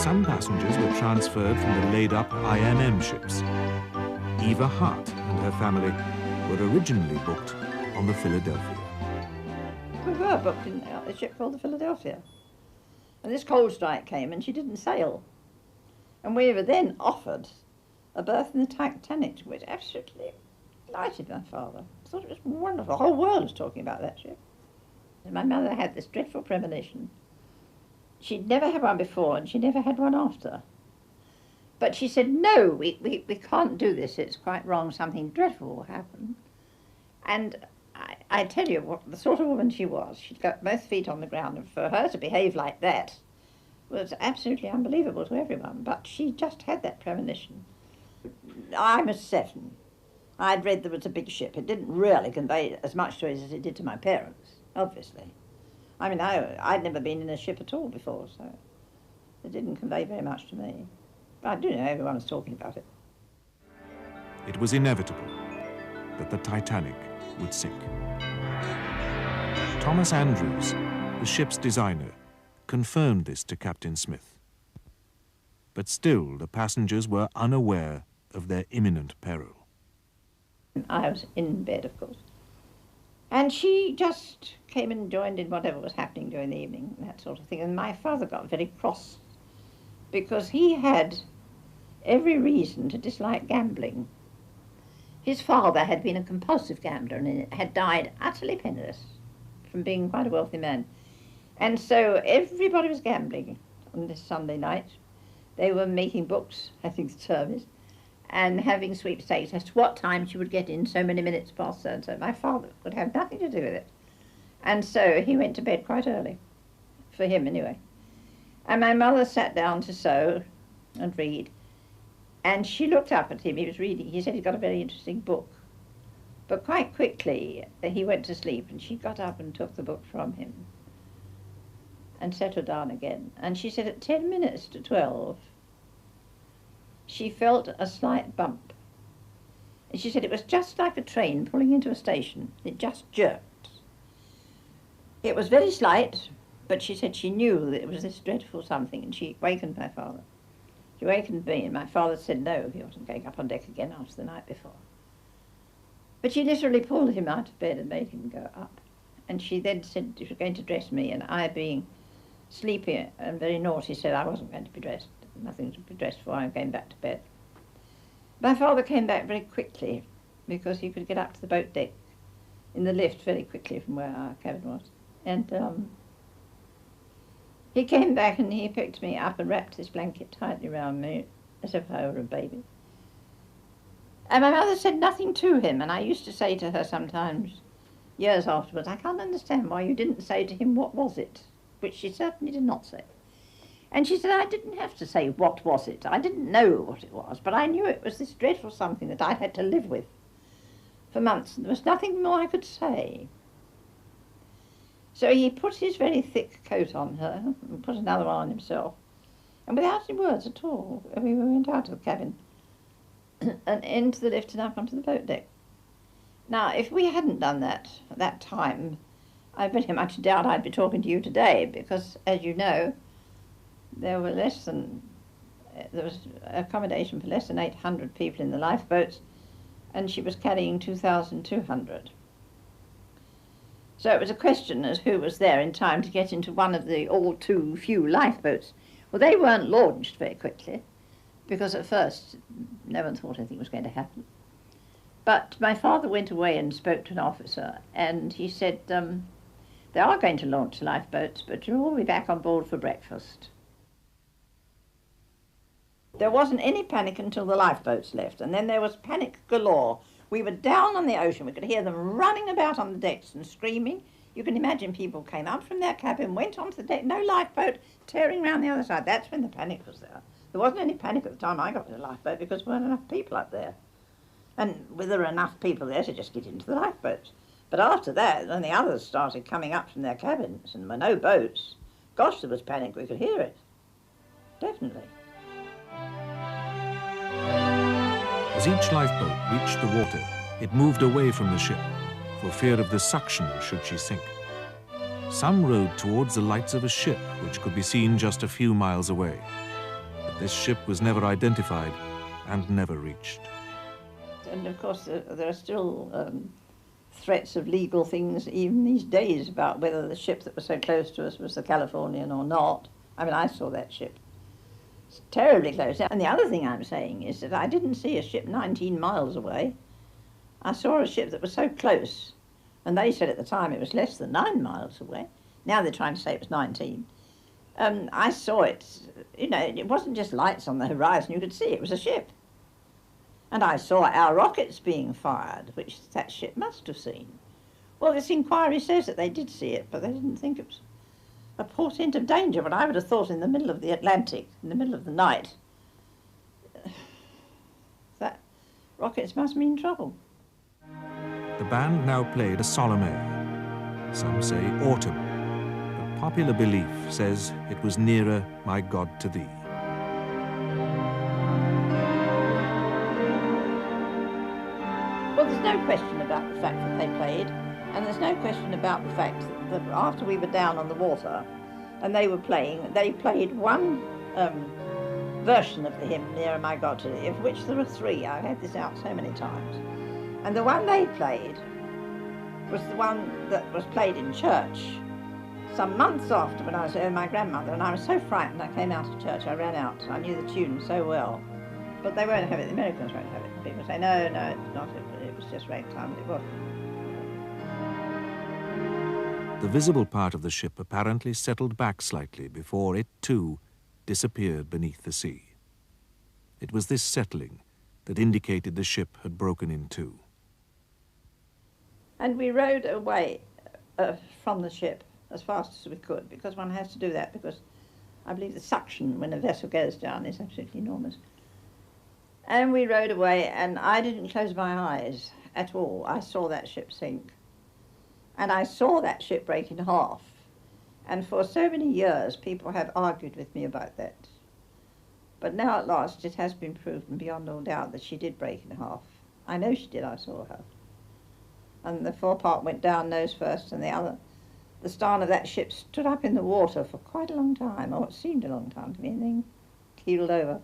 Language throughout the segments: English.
some passengers were transferred from the laid-up IMM ships. Eva Hart and her family were originally booked on the Philadelphia. We were booked in a ship called the Philadelphia. And this cold strike came and she didn't sail. And we were then offered a berth in the Titanic, which absolutely delighted my father. I thought it was wonderful. The whole world was talking about that ship. And my mother had this dreadful premonition. She'd never had one before and she never had one after. But she said, no, we can't do this. It's quite wrong. Something dreadful will happen. And I tell you, what the sort of woman she was, she'd got both feet on the ground, and for her to behave like that was absolutely unbelievable to everyone. But she just had that premonition. I was 7. I'd read there was a big ship. It didn't really convey as much to us as it did to my parents, obviously. I mean, I'd never been in a ship at all before, so it didn't convey very much to me. But I do know everyone was talking about it. It was inevitable that the Titanic would sink. Thomas Andrews, the ship's designer, confirmed this to Captain Smith. But still, the passengers were unaware of their imminent peril. I was in bed, of course. And she just came and joined in whatever was happening during the evening, that sort of thing. And my father got very cross because he had every reason to dislike gambling. His father had been a compulsive gambler and had died utterly penniless from being quite a wealthy man. And so everybody was gambling on this Sunday night. They were making books, I think the service, and having sweepstakes as to what time she would get in so many minutes past so and so. My father would have nothing to do with it. And so he went to bed quite early, for him anyway. And my mother sat down to sew and read. And she looked up at him, he was reading. He said he'd got a very interesting book. But quite quickly, he went to sleep, and she got up and took the book from him and set her down again. And she said at 10 minutes to 12, she felt a slight bump. And she said it was just like a train pulling into a station. It just jerked. It was very slight, but she said she knew that it was this dreadful something, and she wakened my father. She wakened me, and my father said no, he wasn't going up on deck again after the night before. But she literally pulled him out of bed and made him go up. And she then said she was going to dress me, and I, being sleepy and very naughty, said I wasn't going to be dressed. Nothing to be dressed for, I'm going back to bed. My father came back very quickly because he could get up to the boat deck in the lift very quickly from where our cabin was. And he came back and he picked me up and wrapped his blanket tightly round me as if I were a baby. And my mother said nothing to him, and I used to say to her sometimes, years afterwards, I can't understand why you didn't say to him, what was it? Which she certainly did not say. And she said, I didn't have to say, what was it? I didn't know what it was, but I knew it was this dreadful something that I had to live with for months, and there was nothing more I could say. So he put his very thick coat on her and put another one on himself. And without any words at all, we went out of the cabin and into the lift and up onto the boat deck. Now, if we hadn't done that at that time, I very much doubt I'd be talking to you today because, as you know, there was accommodation for less than 800 people in the lifeboats, and she was carrying 2,200. So it was a question as who was there in time to get into one of the all too few lifeboats. Well, they weren't launched very quickly, because at first no one thought anything was going to happen. But my father went away and spoke to an officer, and he said, they are going to launch the lifeboats, but you'll all be back on board for breakfast. There wasn't any panic until the lifeboats left, and then there was panic galore. We were down on the ocean. We could hear them running about on the decks and screaming. You can imagine people came up from their cabin, went onto the deck, no lifeboat, tearing around the other side. That's when the panic was there. There wasn't any panic at the time I got in the lifeboat because there weren't enough people up there. And there were enough people there to just get into the lifeboats. But after that, when the others started coming up from their cabins and there were no boats, gosh, there was panic. We could hear it. Definitely. As each lifeboat reached the water, it moved away from the ship for fear of the suction should she sink. Some rowed towards the lights of a ship which could be seen just a few miles away. This ship was never identified and never reached. And of course there are still threats of legal things even these days about whether the ship that was so close to us was the Californian or not. I mean, I saw that ship. It's terribly close. And the other thing I'm saying is that I didn't see a ship 19 miles away. I saw a ship that was so close, and they said at the time it was less than 9 miles away. Now they're trying to say it was 19. I saw it, you know, it wasn't just lights on the horizon, you could see it was a ship. And I saw our rockets being fired, which that ship must have seen. Well, this inquiry says that they did see it, but they didn't think it was a portent of danger. But I would have thought in the middle of the Atlantic, in the middle of the night, that rockets must mean trouble. The band now played a solemn air. Some say autumn, but popular belief says it was nearer, my God, to thee. Well, there's no question about the fact that they played, and there's no question about the fact that after we were down on the water and they were playing, they played one version of the hymn, Nearer My God to Thee, of which there are 3. I've had this out so many times. And the one they played was the one that was played in church some months after when I was with my grandmother, and I was so frightened I came out of church, I ran out, I knew the tune so well. But they won't have it, the Americans won't have it. People say, no, it's not, it was just ragtime, but it wasn't. The visible part of the ship apparently settled back slightly before it, too, disappeared beneath the sea. It was this settling that indicated the ship had broken in two. And we rowed away from the ship as fast as we could, because one has to do that, because I believe the suction when a vessel goes down is absolutely enormous. And we rowed away, and I didn't close my eyes at all. I saw that ship sink. And I saw that ship break in half. And for so many years, people have argued with me about that. But now at last, it has been proven beyond all doubt that she did break in half. I know she did, I saw her. And the forepart went down nose first, and the stern of that ship stood up in the water for quite a long time, or it seemed a long time to me, and then keeled over.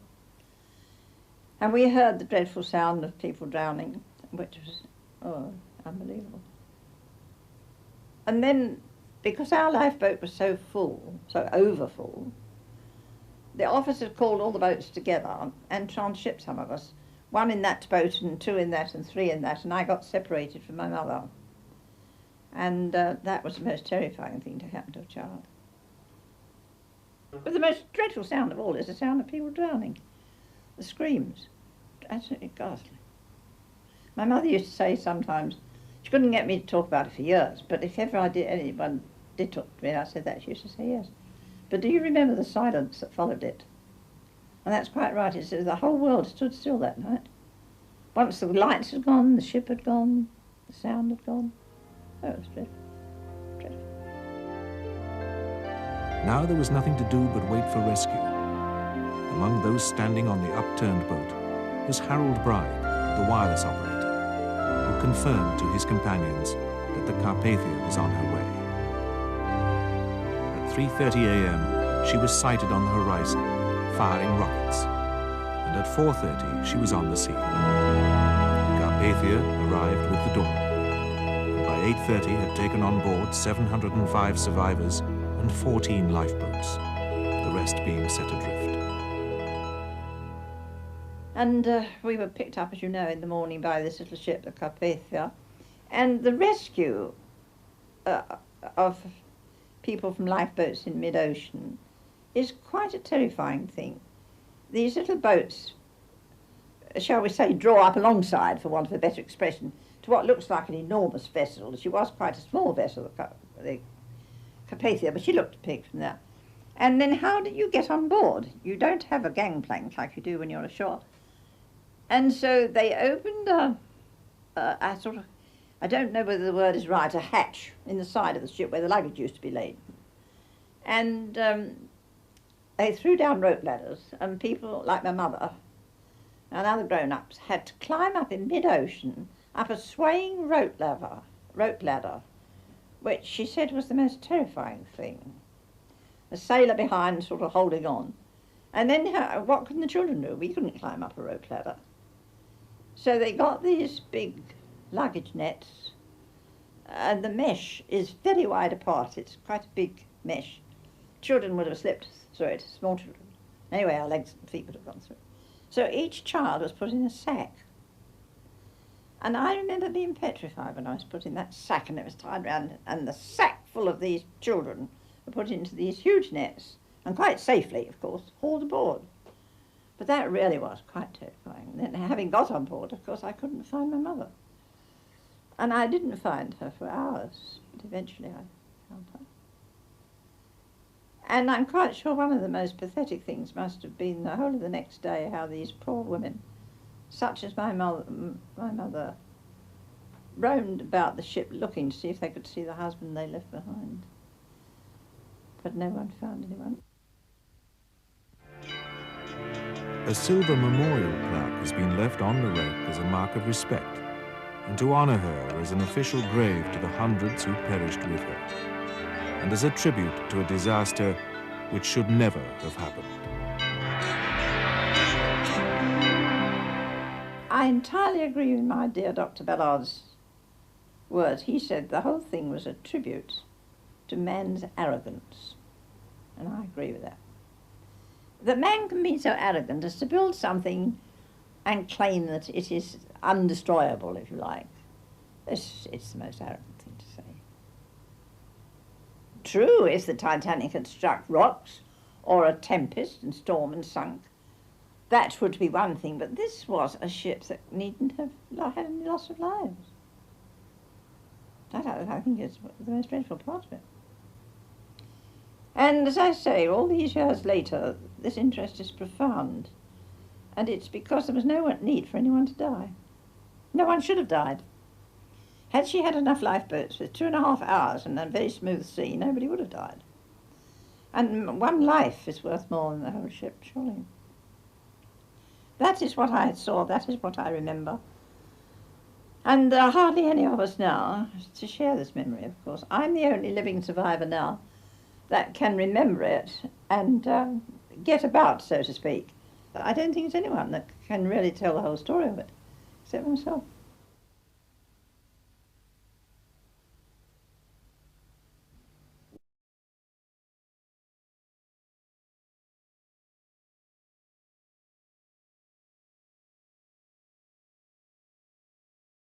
And we heard the dreadful sound of people drowning, which was, unbelievable. And then, because our lifeboat was so full, so overfull, the officers called all the boats together and transshipped some of us. 1 in that boat, and 2 in that, and 3 in that, and I got separated from my mother. And that was the most terrifying thing to happen to a child. But the most dreadful sound of all is the sound of people drowning. The screams. Absolutely ghastly. My mother used to say sometimes, she couldn't get me to talk about it for years, but if ever anyone did talk to me and I said that, she used to say yes. But do you remember the silence that followed it? And that's quite right. It's the whole world stood still that night. Once the lights had gone, the ship had gone, the sound had gone. Oh, it was dreadful. Dreadful. Now there was nothing to do but wait for rescue. Among those standing on the upturned boat was Harold Bride, the wireless operator, who confirmed to his companions that the Carpathia was on her way. At 3:30 a.m., she was sighted on the horizon, firing rockets, and at 4:30 she was on the sea. The Carpathia arrived with the dawn, and by 8:30 had taken on board 705 survivors and 14 lifeboats, the rest being set adrift. And we were picked up, as you know, in the morning by this little ship, the Carpathia, and the rescue of people from lifeboats in mid-ocean is quite a terrifying thing. These little boats, shall we say, draw up alongside, for want of a better expression, to what looks like an enormous vessel. She was quite a small vessel, the Carpathia, but she looked big from there. And then how do you get on board? You don't have a gangplank like you do when you're ashore. And so they opened a sort of, I don't know whether the word is right, a hatch in the side of the ship where the luggage used to be laid. And they threw down rope ladders, and people like my mother and other grown-ups had to climb up in mid-ocean up a swaying rope ladder, which she said was the most terrifying thing. A sailor behind sort of holding on. And then what can the children do? We couldn't climb up a rope ladder. So they got these big luggage nets, and the mesh is very wide apart. It's quite a big mesh. Children would have slipped through it, small children. Anyway, our legs and feet would have gone through. So each child was put in a sack. And I remember being petrified when I was put in that sack and it was tied round, and the sack full of these children were put into these huge nets, and quite safely, of course, hauled aboard. But that really was quite terrifying. Then having got on board, of course, I couldn't find my mother. And I didn't find her for hours, but eventually I found her. And I'm quite sure one of the most pathetic things must have been the whole of the next day, how these poor women, such as my mother, roamed about the ship looking to see if they could see the husband they left behind. But no one found anyone. A silver memorial plaque has been left on the wreck as a mark of respect, and to honour her as an official grave to the hundreds who perished with her, and as a tribute to a disaster which should never have happened. I entirely agree with my dear Dr. Ballard's words. He said the whole thing was a tribute to man's arrogance, and I agree with that. That man can be so arrogant as to build something and claim that it is undestroyable, if you like. It's the most arrogant thing to say. True, if the Titanic had struck rocks or a tempest and storm and sunk, that would be one thing, but this was a ship that needn't have had any loss of lives. That, I think, is the most dreadful part of it. And as I say, all these years later, this interest is profound. And it's because there was no need for anyone to die. No one should have died. Had she had enough lifeboats with 2.5 hours and a very smooth sea, nobody would have died. And one life is worth more than the whole ship, surely. That is what I saw, that is what I remember. And there are hardly any of us now to share this memory, of course. I'm the only living survivor now that can remember it and get about, so to speak. I don't think there's anyone that can really tell the whole story of it, except myself.